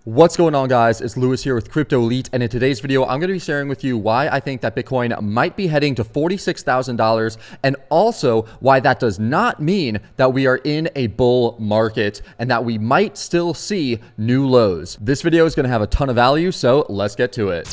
What's going on, guys? It's Lewis here with Crypto Elite, and in today's video I'm going to be sharing with you why I think that Bitcoin might be heading to $46,000, and also why that does not mean that we are in a bull market and that we might still see new lows. This video is going to have a ton of value, so let's get to it.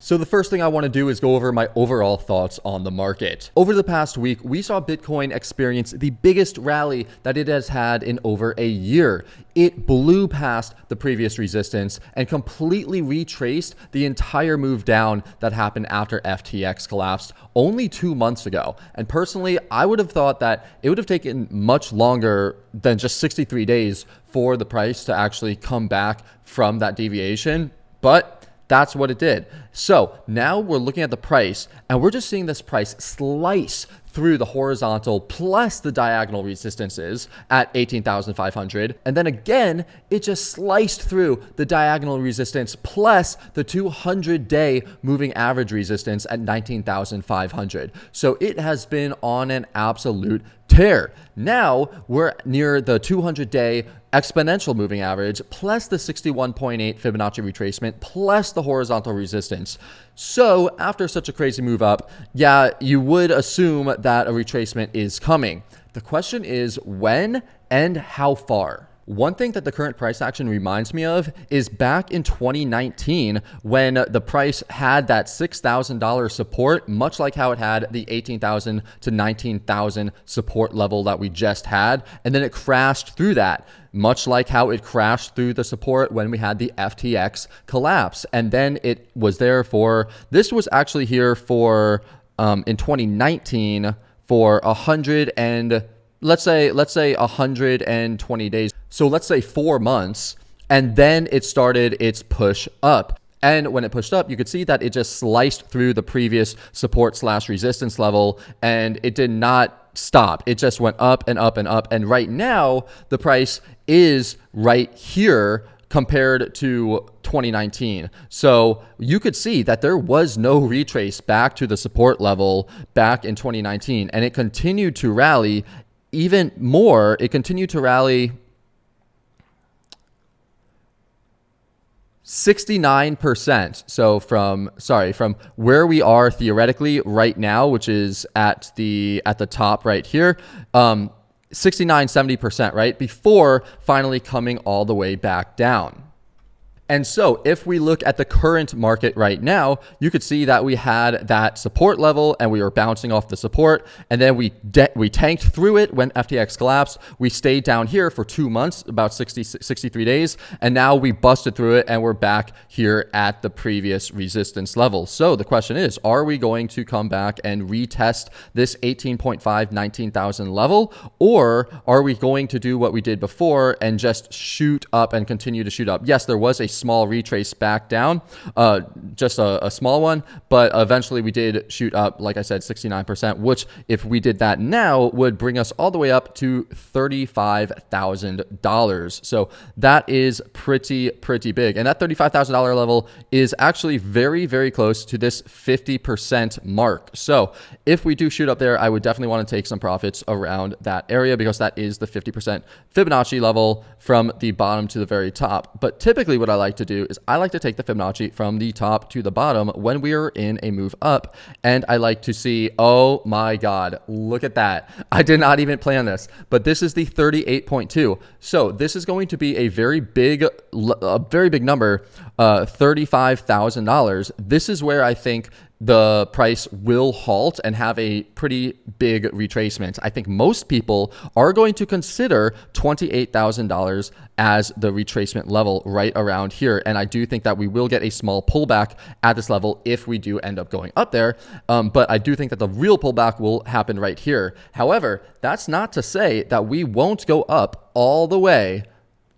So the first thing I want to do is go over my overall thoughts on the market. Over the past week, we saw Bitcoin experience the biggest rally that it has had in over a year. It blew past the previous resistance and completely retraced the entire move down that happened after FTX collapsed only 2 months ago. And personally, I would have thought that it would have taken much longer than just 63 days for the price to actually come back from that deviation. But that's what it did. So now we're looking at the price and we're just seeing this price slice through the horizontal plus the diagonal resistances at 18,500. And then again, it just sliced through the diagonal resistance plus the 200-day moving average resistance at 19,500. So it has been on an absolute tear. Now we're near the 200-day exponential moving average plus the 61.8 Fibonacci retracement plus the horizontal resistance. So after such a crazy move up, yeah, you would assume that a retracement is coming. The question is when and how far. One thing that the current price action reminds me of is back in 2019 when the price had that $6,000 support, much like how it had the 18,000 to 19,000 support level that we just had. And then it crashed through that, much like how it crashed through the support when we had the FTX collapse. And then it was there for, this was actually here for, in 2019 for 100 and let's say 120 days. So let's say 4 months, and then it started its push up. And when it pushed up, you could see that it just sliced through the previous support slash resistance level, and it did not stop. It just went up and up and up. And right now, the price is right here compared to 2019. So you could see that there was no retrace back to the support level back in 2019, and it continued to rally even more. It continued to rally 69%. So from where we are theoretically right now, which is at the top right here, 69-70%, right? Before finally coming all the way back down. And so if we look at the current market right now, you could see that we had that support level and we were bouncing off the support, and then we tanked through it when FTX collapsed. We stayed down here for 2 months, about 63 days, and now we busted through it and we're back here at the previous resistance level. So the question is, are we going to come back and retest this 18.5, 19,000 level, or are we going to do what we did before and just shoot up and continue to shoot up? Yes, there was a small retrace back down, just a small one, but eventually we did shoot up, like I said, 69%, which if we did that now would bring us all the way up to $35,000. So that is pretty big. And that $35,000 level is actually very, very close to this 50% mark. So if we do shoot up there, I would definitely want to take some profits around that area because that is the 50% Fibonacci level from the bottom to the very top. But typically what I like to do is I like to take the Fibonacci from the top to the bottom when we are in a move up, and I like to see, oh my God, look at that. I did not even plan this, but this is the 38.2. So this is going to be a very big number, $35,000. This is where I think the price will halt and have a pretty big retracement. I think most people are going to consider $28,000 as the retracement level right around here. And I do think that we will get a small pullback at this level if we do end up going up there. But I do think that the real pullback will happen right here. However, that's not to say that we won't go up all the way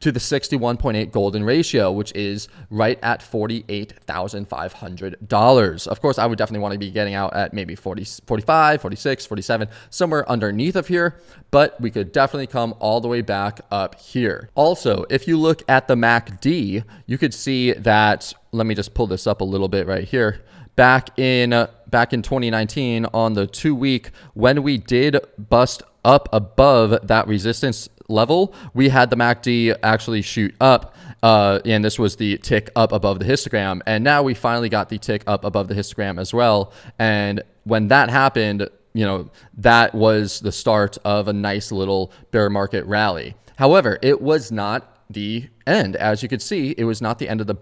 to the 61.8 golden ratio, which is right at $48,500. Of course, I would definitely want to be getting out at maybe 40, 45, 46, 47, somewhere underneath of here, but we could definitely come all the way back up here. Also, if you look at the MACD, you could see that, let me just pull this up a little bit right here. Back in 2019 on the 2 week, when we did bust up above that resistance level, we had the MACD actually shoot up. And this was the tick up above the histogram. And now we finally got the tick up above the histogram as well. And when that happened, that was the start of a nice little bear market rally. However, it was not the end. As you could see, it was not the end of the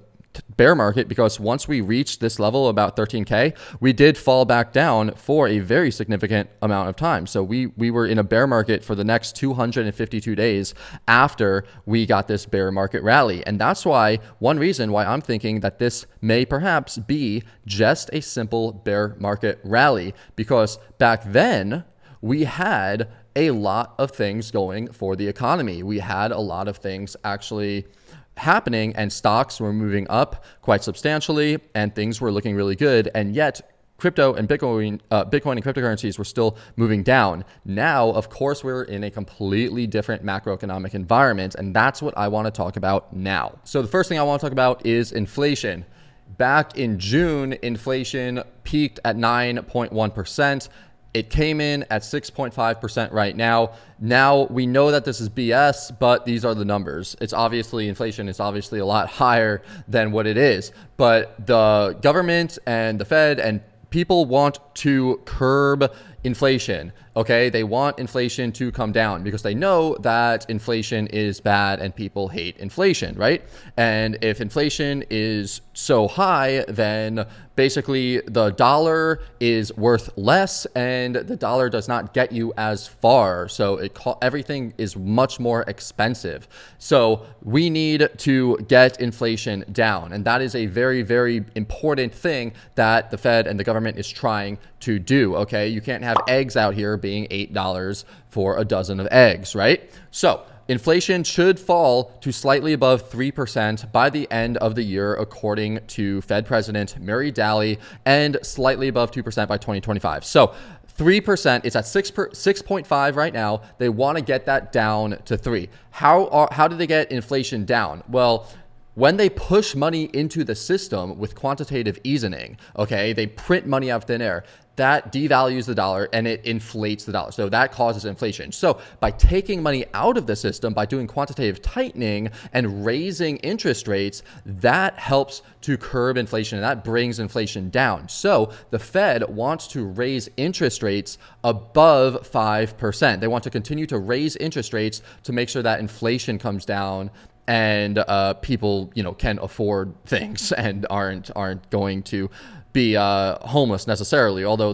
bear market, because once we reached this level, about 13K, we did fall back down for a very significant amount of time. So we were in a bear market for the next 252 days after we got this bear market rally. And that's why, one reason why I'm thinking that this may perhaps be just a simple bear market rally, because back then we had a lot of things going for the economy. We had a lot of things actually happening, and stocks were moving up quite substantially, and things were looking really good. And yet crypto and Bitcoin and cryptocurrencies were still moving down. Now, of course, we're in a completely different macroeconomic environment, and that's what I want to talk about now. So the first thing I want to talk about is inflation. Back in June, inflation peaked at 9.1%. It came in at 6.5% right now. Now we know that this is BS, but these are the numbers. It's obviously, inflation is obviously a lot higher than what it is. But the government and the Fed and people want to curb inflation. Okay, they want inflation to come down because they know that inflation is bad and people hate inflation, right? And if inflation is so high, then basically the dollar is worth less, and the dollar does not get you as far. So everything is much more expensive. So we need to get inflation down, and that is a very, very important thing that the Fed and the government is trying to do. Okay, you can't have eggs out here being $8 for a dozen of eggs, right? So inflation should fall to slightly above 3% by the end of the year, according to Fed President Mary Daly, and slightly above 2% by 2025. So 3%, it's at 6.5 right now. They want to get that down to 3. How do they get inflation down? Well, when they push money into the system with quantitative easing, okay, they print money out of thin air. That devalues the dollar and it inflates the dollar. So that causes inflation. So by taking money out of the system, by doing quantitative tightening and raising interest rates, that helps to curb inflation, and that brings inflation down. So the Fed wants to raise interest rates above 5%. They want to continue to raise interest rates to make sure that inflation comes down, and people, can afford things and aren't going to be homeless necessarily. Although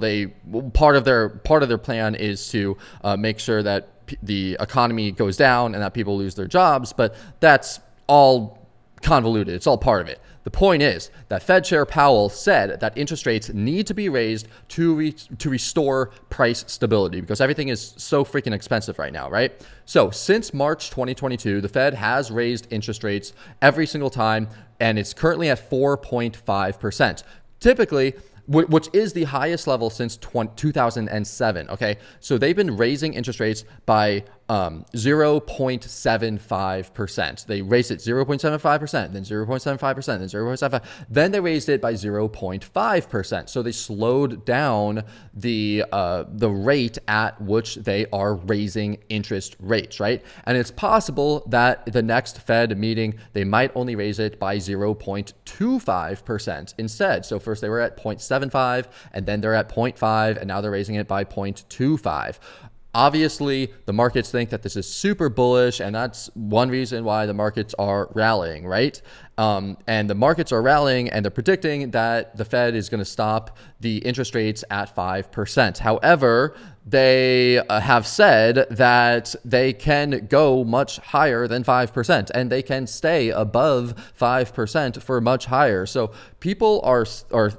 part of their plan is to make sure that the economy goes down and that people lose their jobs. But that's all convoluted. It's all part of it. The point is that Fed Chair Powell said that interest rates need to be raised to restore price stability, because everything is so freaking expensive right now, right? So since March 2022, the Fed has raised interest rates every single time, and it's currently at 4.5%. Typically, which is the highest level since 2007, okay? So they've been raising interest rates by 0.75%. They raised it 0.75%, then 0.75%, then 0.75%. Then they raised it by 0.5%. So they slowed down the rate at which they are raising interest rates, right? And it's possible that the next Fed meeting, they might only raise it by 0.25% instead. So first they were at 0.75, and then they're at 0.5, and now they're raising it by 0.25. Obviously, the markets think that this is super bullish, and that's one reason why the markets are rallying, right? And the markets are rallying, and they're predicting that the Fed is going to stop the interest rates at 5%. However, they have said that they can go much higher than 5%, and they can stay above 5% for much higher. So people or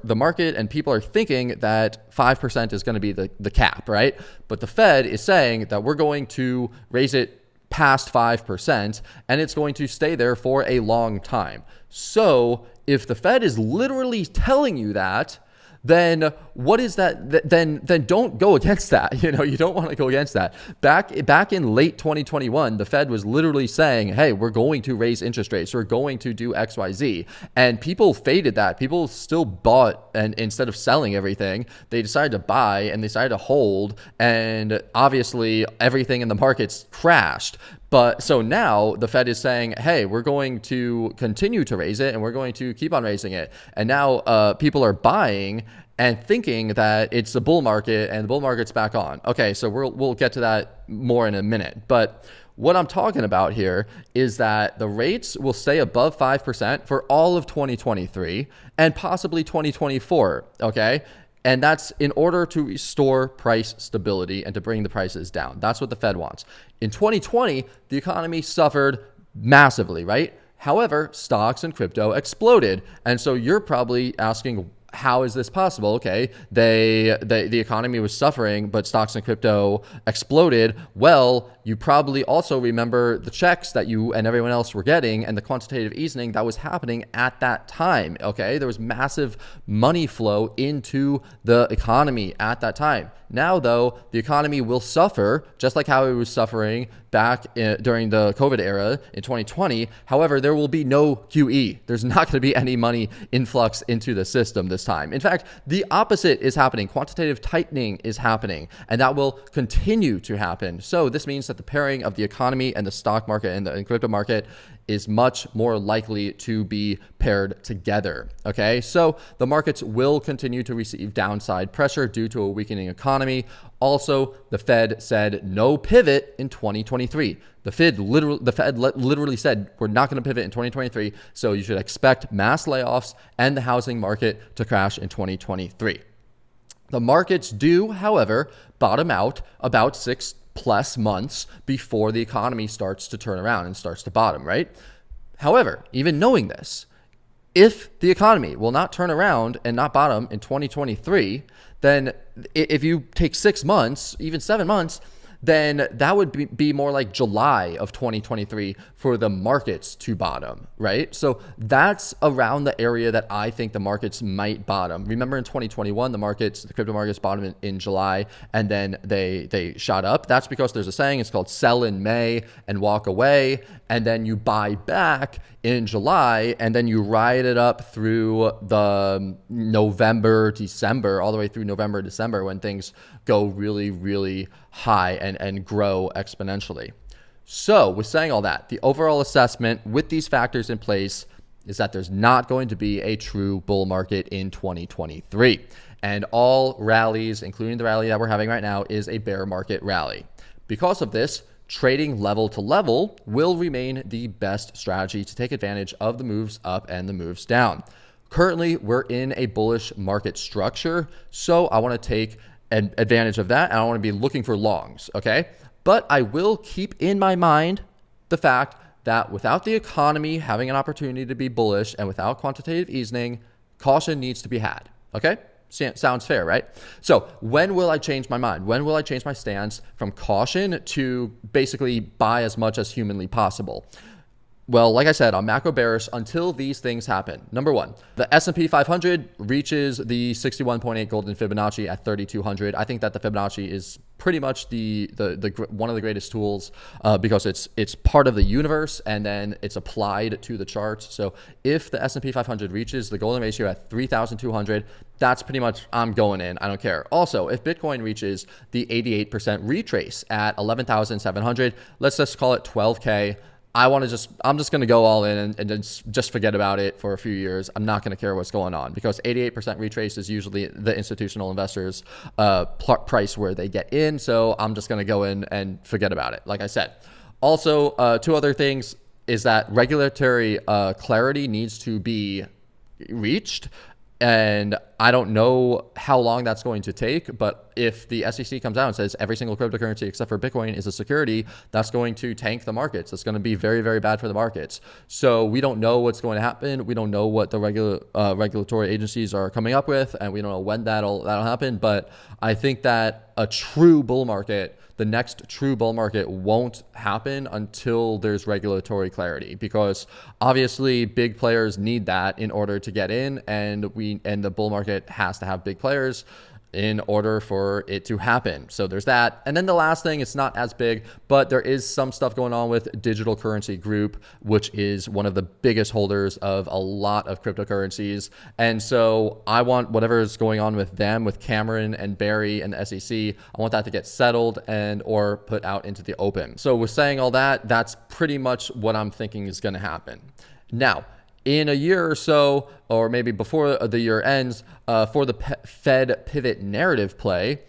the market and people are thinking that 5% is going to be the cap, right? But the Fed is saying that we're going to raise it past 5%, and it's going to stay there for a long time. So if the Fed is literally telling you that, then what is that? Then don't go against that. You don't want to go against that. Back in late 2021, the Fed was literally saying, hey, we're going to raise interest rates. We're going to do X, Y, Z. And people faded that. People still bought, and instead of selling everything, they decided to buy and they decided to hold. And obviously everything in the markets crashed. But so now the Fed is saying, hey, we're going to continue to raise it and we're going to keep on raising it. And now people are buying and thinking that it's a bull market and the bull market's back on. Okay, so we'll get to that more in a minute. But what I'm talking about here is that the rates will stay above 5% for all of 2023 and possibly 2024, okay? And that's in order to restore price stability and to bring the prices down. That's what the Fed wants. In 2020, the economy suffered massively, right? However, stocks and crypto exploded. And so you're probably asking, how is this possible? Okay, the economy was suffering, but stocks and crypto exploded. Well, you probably also remember the checks that you and everyone else were getting and the quantitative easing that was happening at that time. Okay, there was massive money flow into the economy at that time. Now, though, the economy will suffer just like how it was suffering during the COVID era in 2020. However, there will be no QE. There's not going to be any money influx into the system this time. In fact, the opposite is happening. Quantitative tightening is happening, and that will continue to happen. So this means that the pairing of the economy and the stock market and the crypto market is much more likely to be paired together. Okay, so the markets will continue to receive downside pressure due to a weakening economy. Also, the Fed said no pivot in 2023. The Fed literally said we're not going to pivot in 2023, so you should expect mass layoffs and the housing market to crash in 2023. The markets do, however, bottom out about 6+ months before the economy starts to turn around and starts to bottom, right? However, even knowing this, if the economy will not turn around and not bottom in 2023, then if you take 6 months, even 7 months, then that would be more like July of 2023 for the markets to bottom, right? So that's around the area that I think the markets might bottom. Remember in 2021, the crypto markets bottomed in July and then they shot up. That's because there's a saying, it's called sell in May and walk away. And then you buy back in July and then you ride it up through the November, December, all the way through November, December when things go really, really high and grow exponentially. So with saying all that, the overall assessment with these factors in place is that there's not going to be a true bull market in 2023. And all rallies, including the rally that we're having right now, is a bear market rally. Because of this, trading level to level will remain the best strategy to take advantage of the moves up and the moves down. Currently, we're in a bullish market structure, so I want to take advantage of that and I want to be looking for longs, okay? But I will keep in my mind the fact that without the economy having an opportunity to be bullish and without quantitative easing, caution needs to be had, okay? Sounds fair, right? So when will I change my mind? When will I change my stance from caution to basically buy as much as humanly possible? Well, like I said, I'm macro bearish until these things happen. Number one, the S&P 500 reaches the 61.8 golden Fibonacci at 3,200. I think that the Fibonacci is pretty much the one of the greatest tools because it's part of the universe and then it's applied to the charts. So if the S&P 500 reaches the golden ratio at 3,200, that's pretty much I'm going in. I don't care. Also, if Bitcoin reaches the 88% retrace at 11,700, let's just call it 12K. I'm just going to go all in and just forget about it for a few years. I'm not going to care what's going on because 88% retrace is usually the institutional investors' price where they get in. So I'm just going to go in and forget about it, like I said. Also, two other things is that regulatory clarity needs to be reached. And I don't know how long that's going to take, but if the SEC comes out and says every single cryptocurrency except for Bitcoin is a security, that's going to tank the markets. It's going to be very, very bad for the markets. So we don't know what's going to happen. We don't know what the regulatory agencies are coming up with, and we don't know when that'll happen. But I think that a true bull market, the next true bull market, won't happen until there's regulatory clarity, because obviously big players need that in order to get in, and the bull market has to have big players. in order for it to happen. So there's that. And then the last thing, it's not as big, but there is some stuff going on with Digital Currency Group, which is one of the biggest holders of a lot of cryptocurrencies. And so I want whatever is going on with them, with Cameron and Barry and the SEC, I want that to get settled and or put out into the open. So with saying all that, that's pretty much what I'm thinking is going to happen. Now, in a year or so, or maybe before the year ends, for the Fed pivot narrative play,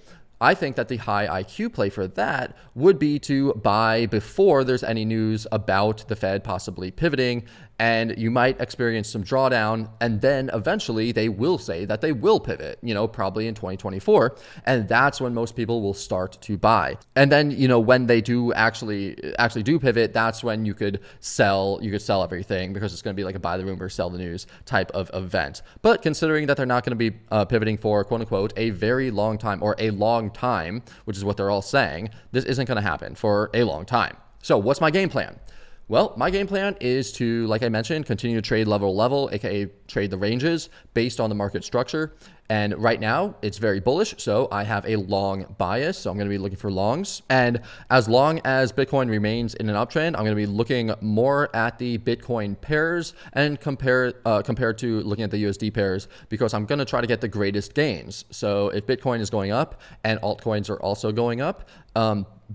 I think that the high IQ play for that would be to buy before there's any news about the Fed possibly pivoting, and you might experience some drawdown, and then eventually they will say that they will pivot, probably in 2024, and that's when most people will start to buy. And then, when they do actually do pivot, that's when you could sell everything, because it's going to be like a buy the rumor, sell the news type of event. But considering that they're not going to be pivoting for quote unquote a very long time, or a long time, which is what they're all saying, this isn't going to happen for a long time. So what's my game plan? Well, my game plan is to, like I mentioned, continue to trade level, aka trade the ranges based on the market structure. And right now it's very bullish, so I have a long bias. So I'm going to be looking for longs. And as long as Bitcoin remains in an uptrend, I'm going to be looking more at the Bitcoin pairs and compared to looking at the USD pairs, because I'm going to try to get the greatest gains. So if Bitcoin is going up and altcoins are also going up,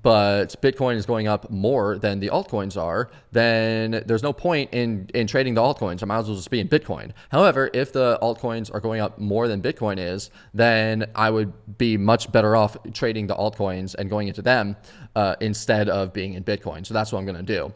but Bitcoin is going up more than the altcoins are, then there's no point in trading the altcoins. I might as well just be in Bitcoin. However, if the altcoins are going up more than Bitcoin is, then I would be much better off trading the altcoins and going into them instead of being in Bitcoin. So that's what I'm going to do.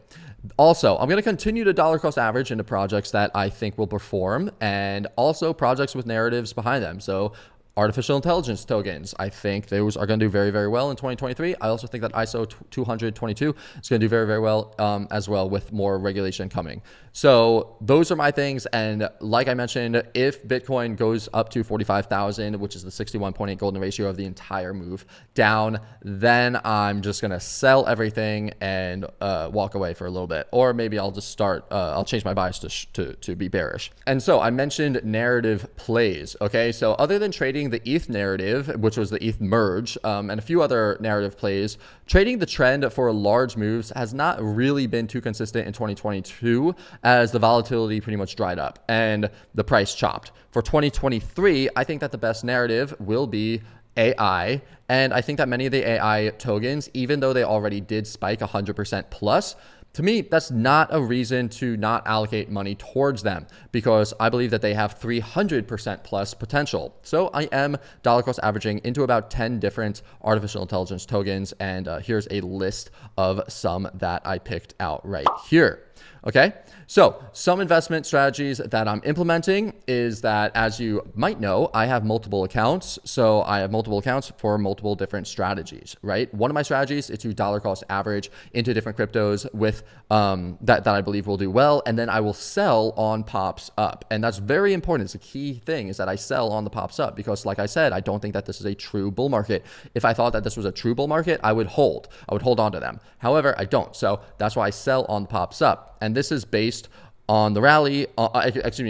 Also, I'm going to continue to dollar cost average into projects that I think will perform, and also projects with narratives behind them. So artificial intelligence tokens, I think those are going to do very, very well in 2023. I also think that ISO 222 is going to do very, very well as well, with more regulation coming. So those are my things. And like I mentioned, if Bitcoin goes up to 45,000, which is the 61.8 golden ratio of the entire move down, then I'm just going to sell everything and walk away for a little bit. Or maybe I'll just I'll change my bias to be bearish. And so I mentioned narrative plays. Okay, so other than trading the ETH narrative, which was the ETH merge, and a few other narrative plays, trading the trend for large moves has not really been too consistent in 2022, as the volatility pretty much dried up and the price chopped. For 2023, I think that the best narrative will be AI. And I think that many of the AI tokens, even though they already did spike 100% plus, to me, that's not a reason to not allocate money towards them, because I believe that they have 300% plus potential. So I am dollar cost averaging into about 10 different artificial intelligence tokens. And here's a list of some that I picked out right here. Okay, so some investment strategies that I'm implementing is that, as you might know, I have multiple accounts. So I have multiple accounts for multiple different strategies, right? One of my strategies is to dollar cost average into different cryptos with that I believe will do well. And then I will sell on pops up. And that's very important. It's a key thing, is that I sell on the pops up, because like I said, I don't think that this is a true bull market. If I thought that this was a true bull market, I would hold on to them. However, I don't. So that's why I sell on the pops up. And this is based on the rally,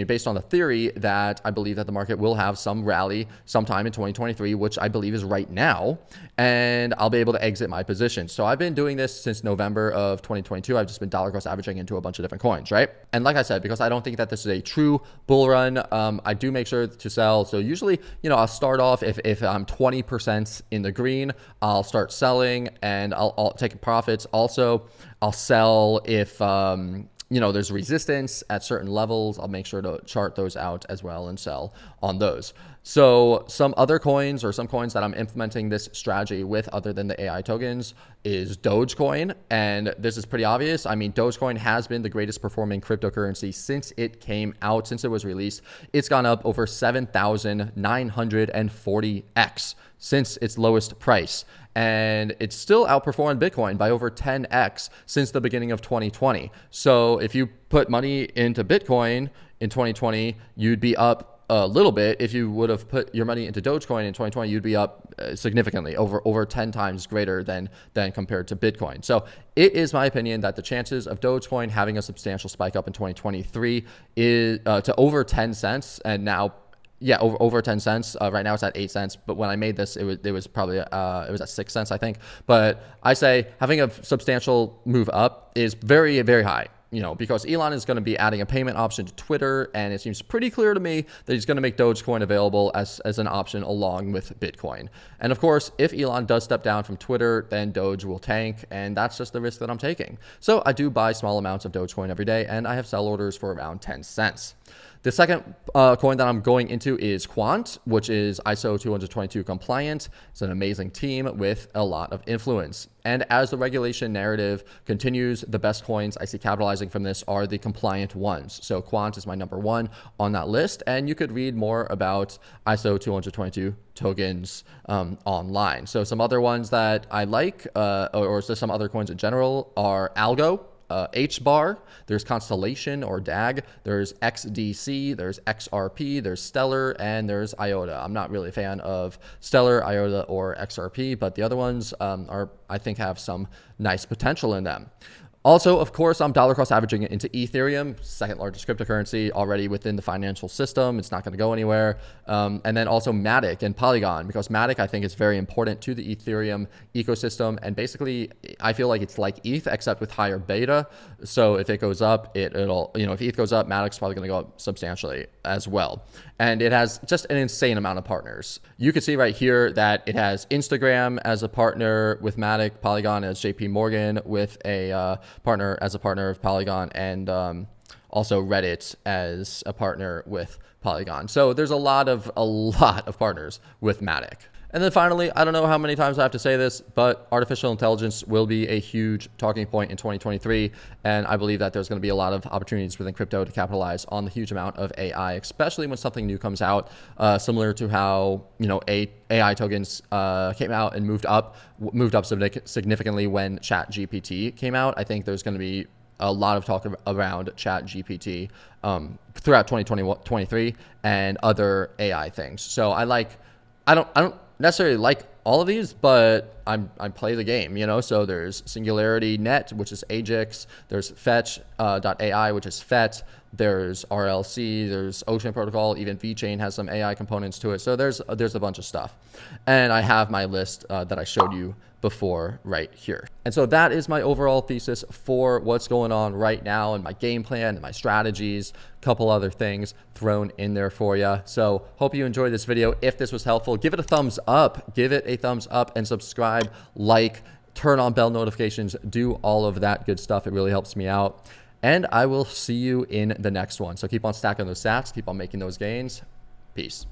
based on the theory that I believe that the market will have some rally sometime in 2023, which I believe is right now, and I'll be able to exit my position. So I've been doing this since November of 2022. I've just been dollar cost averaging into a bunch of different coins, right? And like I said, because I don't think that this is a true bull run, I do make sure to sell. So usually, I'll start off, if I'm 20% in the green, I'll start selling and I'll take profits. Also, I'll sell if there's resistance at certain levels. I'll make sure to chart those out as well and sell on those. So some other coins, or some coins that I'm implementing this strategy with other than the AI tokens, is Dogecoin. And this is pretty obvious. I mean, Dogecoin has been the greatest performing cryptocurrency since it came out, since it was released. It's gone up over 7,940x since its lowest price. And it's still outperformed Bitcoin by over 10x since the beginning of 2020. So if you put money into Bitcoin in 2020, you'd be up a little bit. If you would have put your money into Dogecoin in 2020, you'd be up significantly, over 10 times greater than compared to Bitcoin. So it is my opinion that the chances of Dogecoin having a substantial spike up in 2023 is to over 10 cents, and now Yeah, over 10 cents. Right now it's at 8 cents, but when I made this, it was probably it was at 6 cents, I think. But I say having a substantial move up is very, very high. You know, because Elon is going to be adding a payment option to Twitter, and it seems pretty clear to me that he's going to make Dogecoin available as an option along with Bitcoin. And of course, if Elon does step down from Twitter, then Doge will tank, and that's just the risk that I'm taking. So I do buy small amounts of Dogecoin every day, and I have sell orders for around 10 cents. The second coin that I'm going into is Quant, which is ISO 222 compliant. It's an amazing team with a lot of influence. And as the regulation narrative continues, the best coins I see capitalizing from this are the compliant ones. So Quant is my number one on that list. And you could read more about ISO 222 tokens online. So some other ones that I like, or just some other coins in general, are Algo, HBAR, there's Constellation or DAG, there's XDC, there's XRP, there's Stellar, and there's IOTA. I'm not really a fan of Stellar, IOTA, or XRP, but the other ones I think have some nice potential in them. Also, of course, I'm dollar cost averaging it into Ethereum, second largest cryptocurrency already within the financial system. It's not going to go anywhere. And then also Matic and Polygon, because Matic I think is very important to the Ethereum ecosystem. And basically, I feel like it's like ETH except with higher beta. So if it goes up, it'll, you know, if ETH goes up, Matic's probably going to go up substantially as well. And it has just an insane amount of partners. You can see right here that it has Instagram as a partner with Matic, Polygon as JP Morgan with a partner of Polygon, and also Reddit as a partner with Polygon. So there's a lot of partners with Matic. And then finally, I don't know how many times I have to say this, but artificial intelligence will be a huge talking point in 2023. And I believe that there's going to be a lot of opportunities within crypto to capitalize on the huge amount of AI, especially when something new comes out, similar to how, you know, AI tokens came out and moved up significantly when ChatGPT came out. I think there's going to be a lot of talk around ChatGPT throughout 2023 and other AI things. So I don't necessarily like all of these, but I play the game, you know. So there's Singularity Net, which is Ajax. There's Fetch.ai, which is FET. There's RLC. There's Ocean Protocol. Even VeChain has some AI components to it. So there's a bunch of stuff, and I have my list that I showed you before right here. And so that is my overall thesis for what's going on right now, and my game plan and my strategies, a couple other things thrown in there for you. So hope you enjoyed this video. If this was helpful, give it a thumbs up, and subscribe, like, turn on bell notifications, do all of that good stuff. It really helps me out. And I will see you in the next one. So keep on stacking those sats, keep on making those gains. Peace.